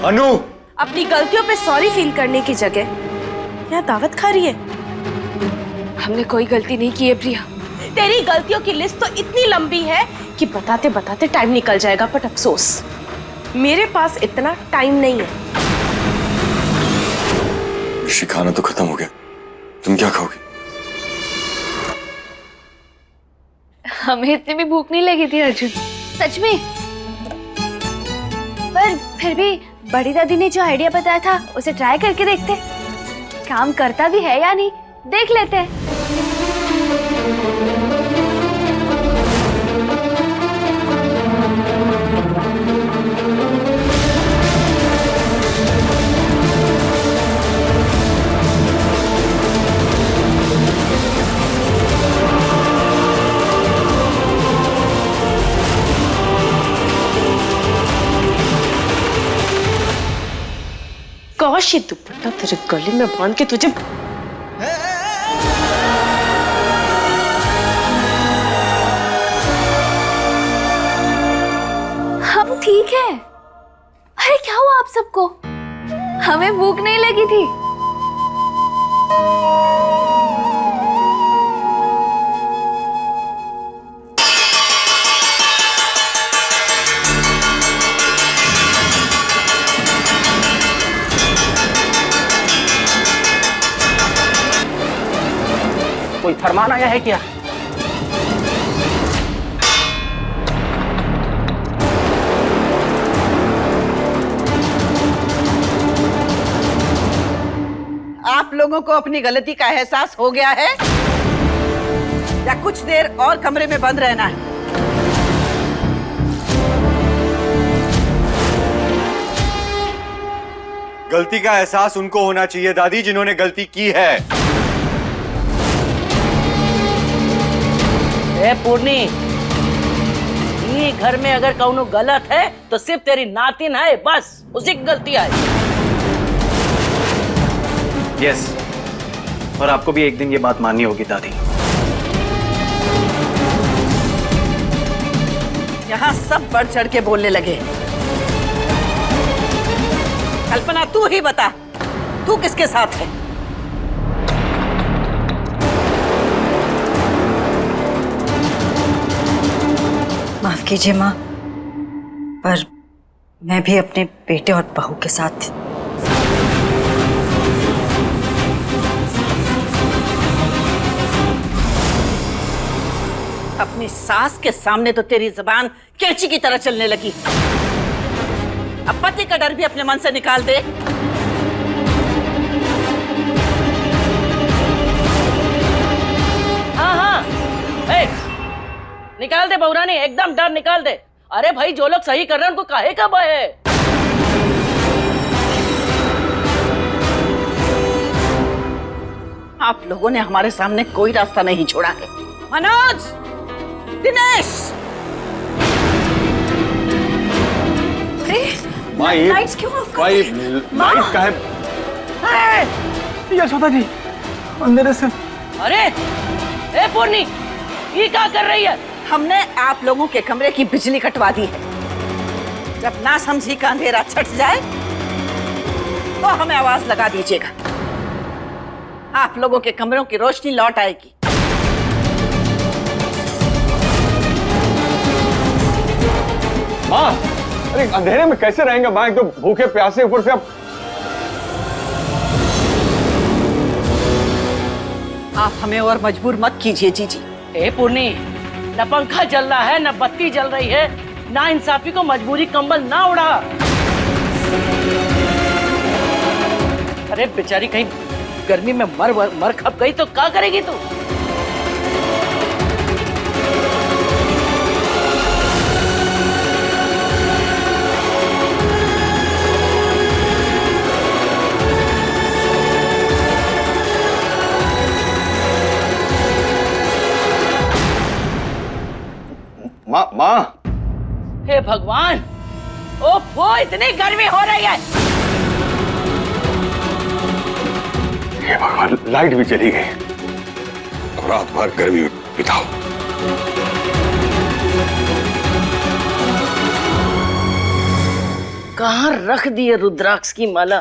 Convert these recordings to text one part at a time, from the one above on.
अनु, अपनी गलतियों पे सॉरी फील करने की जगह यहाँ दावत खा रही है। हमने कोई गलती नहीं की है प्रिया। तेरी गलतियों की लिस्ट तो इतनी लंबी है कि बताते बताते टाइम निकल जाएगा, बट अफसोस मेरे पास इतना टाइम नहीं है। ऋषि, खाना तो खत्म हो गया, तुम क्या खाओगे? हमें इतनी भी भूख नहीं लगी थी अर्जुन, सच में। पर फिर भी बड़ी दादी ने जो आइडिया बताया था उसे ट्राई करके देखते, काम करता भी है या नहीं देख लेते हैं। काश ये दुपट्टा तेरे गले में बांध के तुझे। हम ठीक है। अरे क्या हुआ आप सबको? हमें भूख नहीं लगी थी। कोई फरमान आया है क्या? आप लोगों को अपनी गलती का एहसास हो गया है या कुछ देर और कमरे में बंद रहना है? गलती का एहसास उनको होना चाहिए दादी जिन्होंने गलती की है। ए पूर्णी, ये घर में अगर कौनो गलत है तो सिर्फ तेरी नातिन है, बस उसी की गलती है। यस, और आपको भी एक दिन ये बात माननी होगी दादी। यहाँ सब बढ़ चढ़ के बोलने लगे। कल्पना, तू ही बता, तू किसके साथ है? माफ कीजिए माँ, पर मैं भी अपने बेटे और बहू के साथ थी। अपनी सास के सामने तो तेरी जुबान कैंची की तरह चलने लगी। अब पति का डर भी अपने मन से निकाल दे। हाँ हाँ, निकाल दे बहुरानी, एकदम डर निकाल दे। अरे भाई, जो लोग सही कर रहे हैं उनको काहे का भय है? आप लोगों ने हमारे सामने कोई रास्ता नहीं छोड़ा है। मनोज, दिनेश, लाइट्स क्यों ऑफ कर दी? लाइट का है? यशोदा जी, अंधेरे से। अरे ए पूर्णी, ये क्या कर रही है? हमने आप लोगों के कमरे की बिजली कटवा दी है। जब ना समझी का अंधेरा छट जाए तो हमें आवाज लगा दीजिएगा। आप लोगों के कमरों की रोशनी लौट आएगी। माँ, अरे अंधेरे में कैसे रहेंगे माँ? एक तो भूखे प्यासे, ऊपर से अब। आप हमें और मजबूर मत कीजिए जीजी। ए पूर्णी, न पंखा जल रहा है, न बत्ती जल रही है, ना इंसाफी को मजबूरी कंबल ना उड़ा। अरे बेचारी कहीं गर्मी में मर खप गई तो क्या करेगी तू? माँ, हे भगवान, ओफो, इतनी गर्मी हो रही है। हे भगवान, लाइट भी चली गई। तो रात भर गर्मी में बिताओ। कहाँ रख दिए रुद्राक्ष की माला?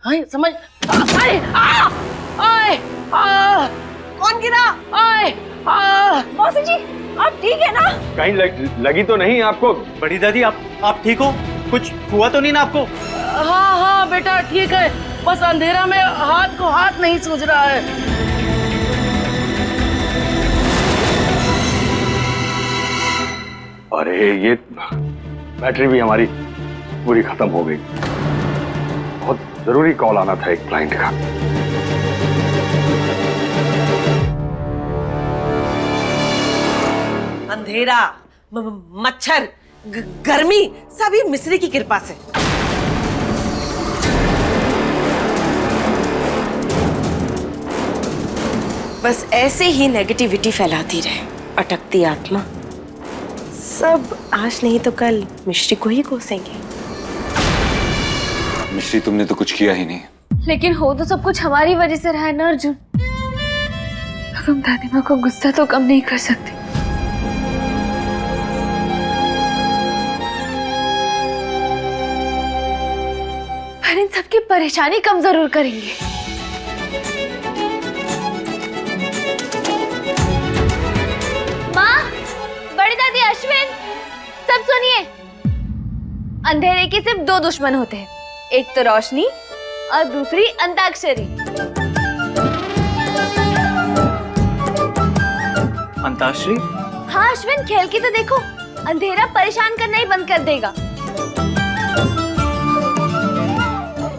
हाँ समझ आए, आए, कौन गिरा? आए, मौसी जी आप ठीक है ना? कहीं लगी तो नहीं आपको? बड़ी दादी आप ठीक हो? कुछ हुआ तो नहीं ना आपको? हाँ हाँ बेटा ठीक है, बस अंधेरा में हाथ को हाथ नहीं सूझ रहा है। अरे ये बैटरी भी हमारी पूरी खत्म हो गई। बहुत जरूरी कॉल आना था एक क्लाइंट का। अंधेरा, मच्छर, गर्मी सभी मिस्री की कृपा से। बस ऐसे ही नेगेटिविटी फैलाती रहे, अटकती आत्मा। सब आज नहीं तो कल मिश्री को ही कोसेंगे। मिश्री तुमने तो कुछ किया ही नहीं। लेकिन हो तो सब कुछ हमारी वजह से रहा है ना अर्जुन। अब हम दादी माँ को गुस्सा तो कम नहीं कर सकते। पर इन सबकी परेशानी कम जरूर करेंगे। माँ, बड़ी दादी, अश्विन, सब सुनिए। अंधेरे के सिर्फ दो दुश्मन होते हैं, एक तो रोशनी और दूसरी अंताक्षरी। अंताक्षरी? हाँ अश्विन, खेल के तो देखो, अंधेरा परेशान करना ही बंद कर देगा।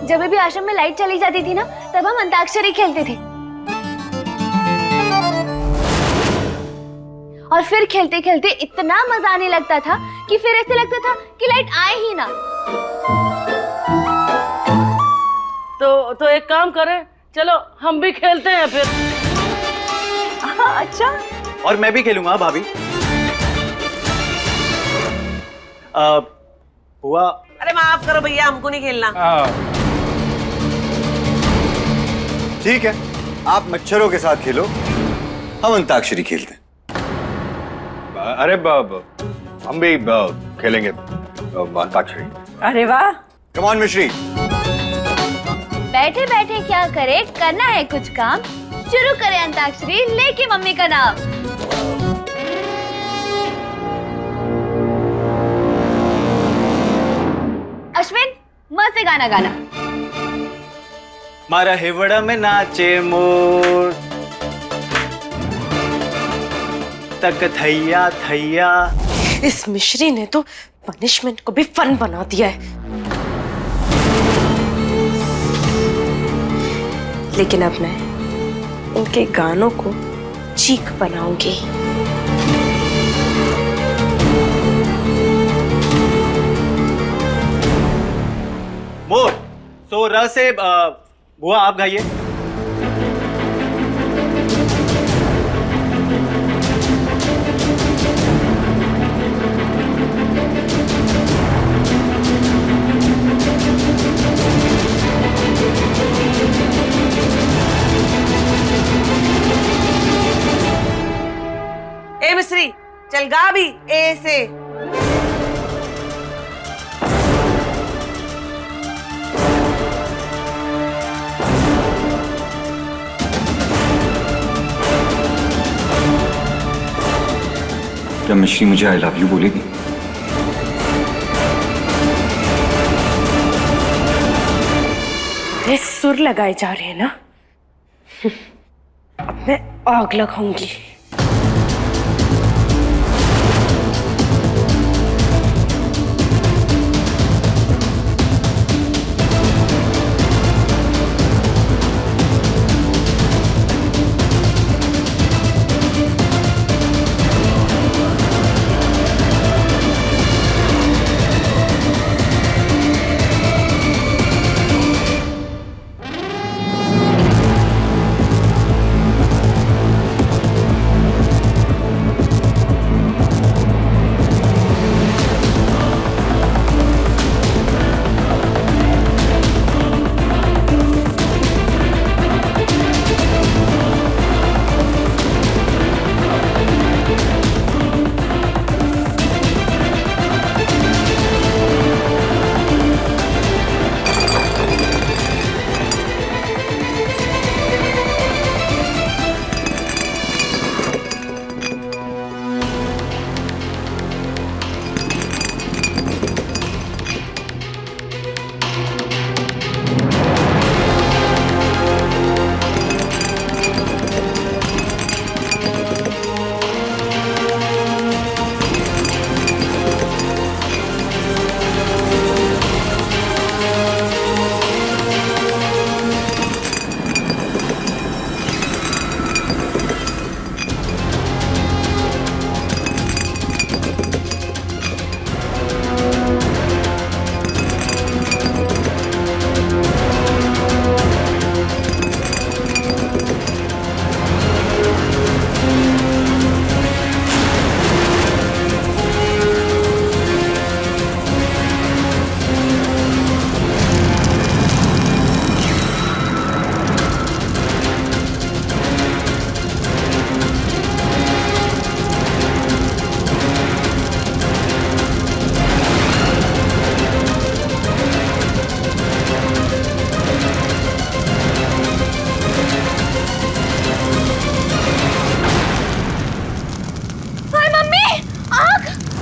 जब भी आश्रम में लाइट चली जाती थी ना, तब हम अंताक्षरी खेलते थे। और फिर खेलते खेलते इतना मजा आने लगता था कि फिर ऐसे लगता था कि लाइट आए ही ना। तो एक काम करें, चलो हम भी खेलते हैं फिर। अच्छा, और मैं भी खेलूंगा भाभी। हुआ? अरे माफ करो भैया, हमको नहीं खेलना। ठीक है, आप मच्छरों के साथ खेलो, हम अंताक्षरी खेलते हैं। अरे हम भी खेलेंगे अंताक्षरी। अरे वाह, कम ऑन मिश्री। बैठे बैठे क्या करे, करना है कुछ काम, शुरू करें अंताक्षरी लेके मम्मी का नाम। अश्विन, मस्त से गाना गाना। मारा हिवड़ा में नाचे मोर, तक थैया थैया। इस मिश्री ने तो पनिशमेंट को भी फन बना दिया है। लेकिन अब मैं इनके गानों को चीख बनाऊंगी। मोर सो र से बुआ आप गाइए। ए मिस्री, चल गा भी ए से। क्या मिश्री मुझे आई लव यू बोलेगी? ये सुर लगाए जा रहे हैं ना, अब मैं आग लगाऊंगी।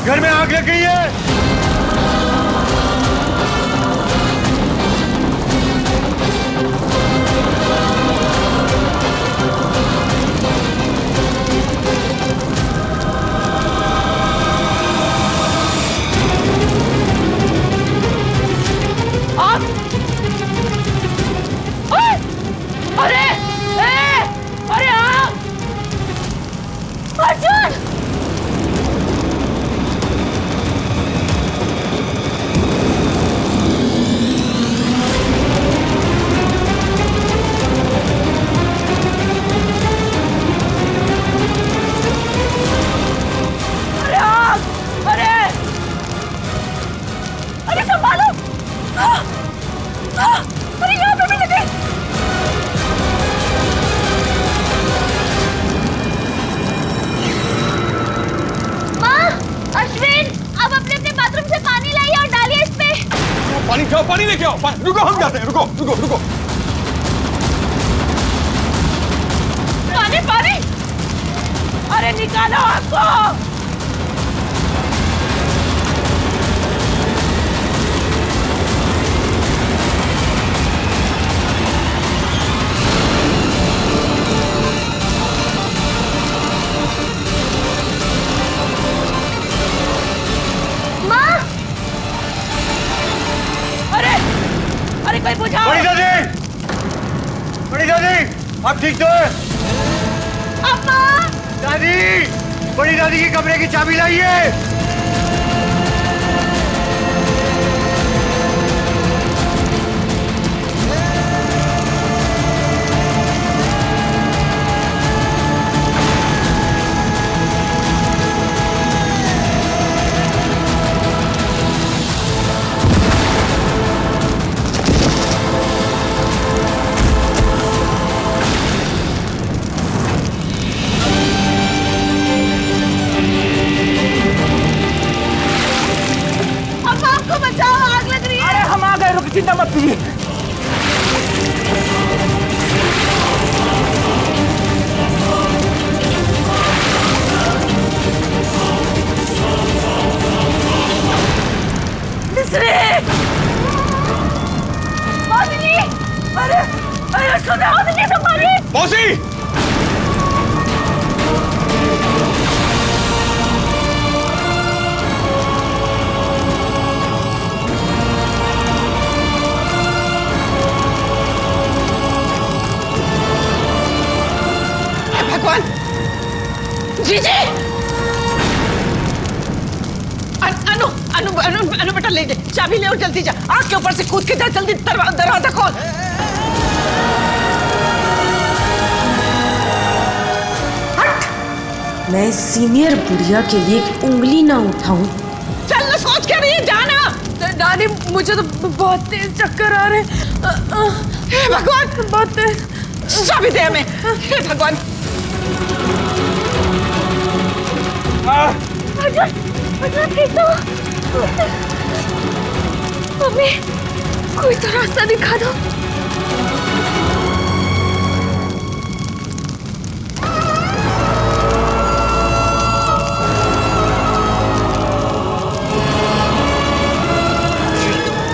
घर में आग लग गई है। अरे अरे अर्जुन! अरे संभालो! अरे यहाँ पे भी लगे! अश्विन, अब अपने अपने बाथरूम से पानी लाइए और डालिए इस पे। पानी जाओ, पानी लेके आओ। रुको, हम जाते हैं। रुको रुको रुको। पानी पानी! अरे निकालो आपको! अरे कोई बुझाओ! बड़ी दादी! बड़ी दादी! आप ठीक तो है? अम्मा! दादी! बड़ी दादी के कमरे की चाबी लाइए। चिंता मत कीजिए। मिस्री! मौसी! अरे सुनो! मौसी संभालिए! मौसी! भगवान! जीजी! अनु अनु अनु अनु बेटा ले जा, चाबी ले और जल्दी जा। आग के ऊपर से कूद के जा, जल्दी दरवाजा खोल। हट! मैं सीनियर बुढ़िया के लिए एक उंगली ना उठाऊं। चल ना, सोच क्या रही है, जाना। नानी, मुझे तो बहुत तेज चक्कर आ रहे हैं। हे भगवान, बहुत तेज। चाबी दे हमें। हे भगवान! अर्जुन ठीक तो? मम्मी, कोई तो रास्ता दिखा दो।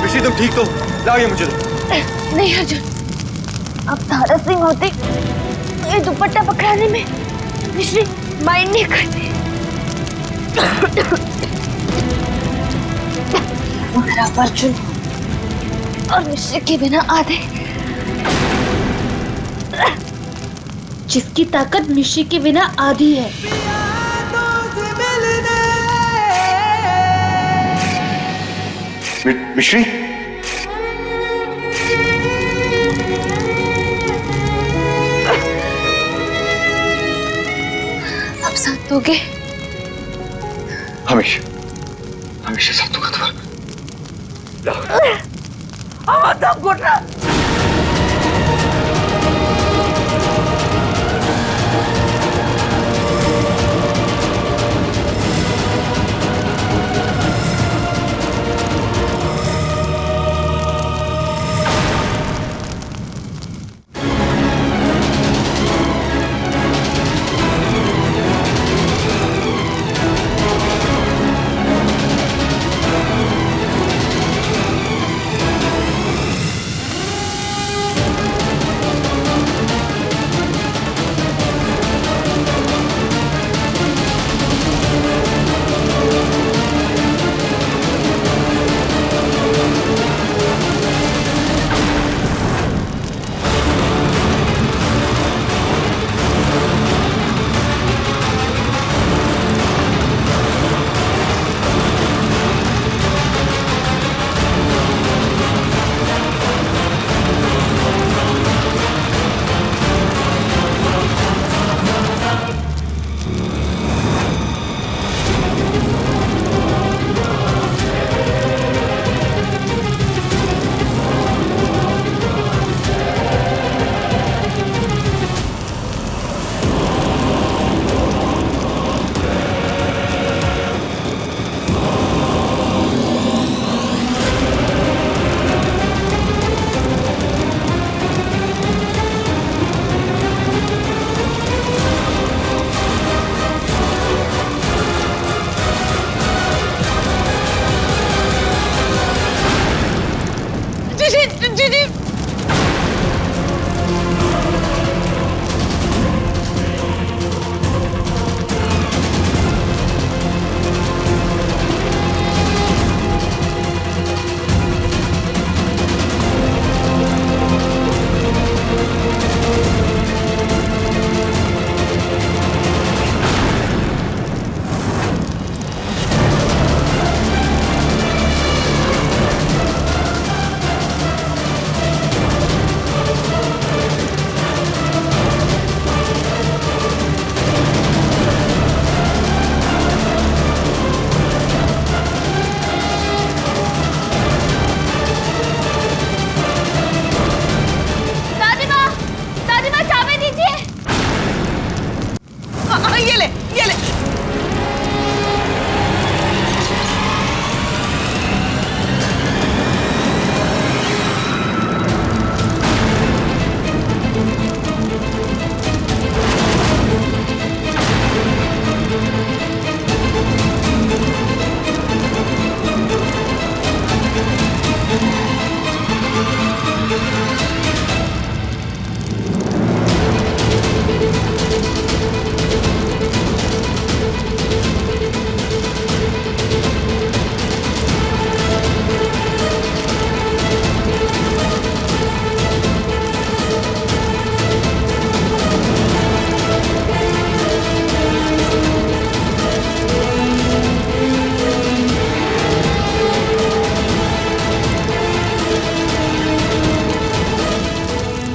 ऋषि, तुम ठीक तो? लाइए मुझे। नहीं अर्जुन, अब धारस नहीं होती ये दुपट्टा पकड़ाने में। मिश्री माइंड नहीं करती। मेरा अर्जुन और मिश्री के बिना आधे। जिसकी ताकत मिश्री के बिना आधी है। मिश्री? अब साथ दोगे? हमेशा हमेशा साथ दूंगा तुम्हारा। दम घुट रहा। ये ले, ये ले।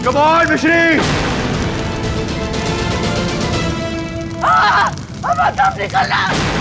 Come on, मिश्री। अब निकलना।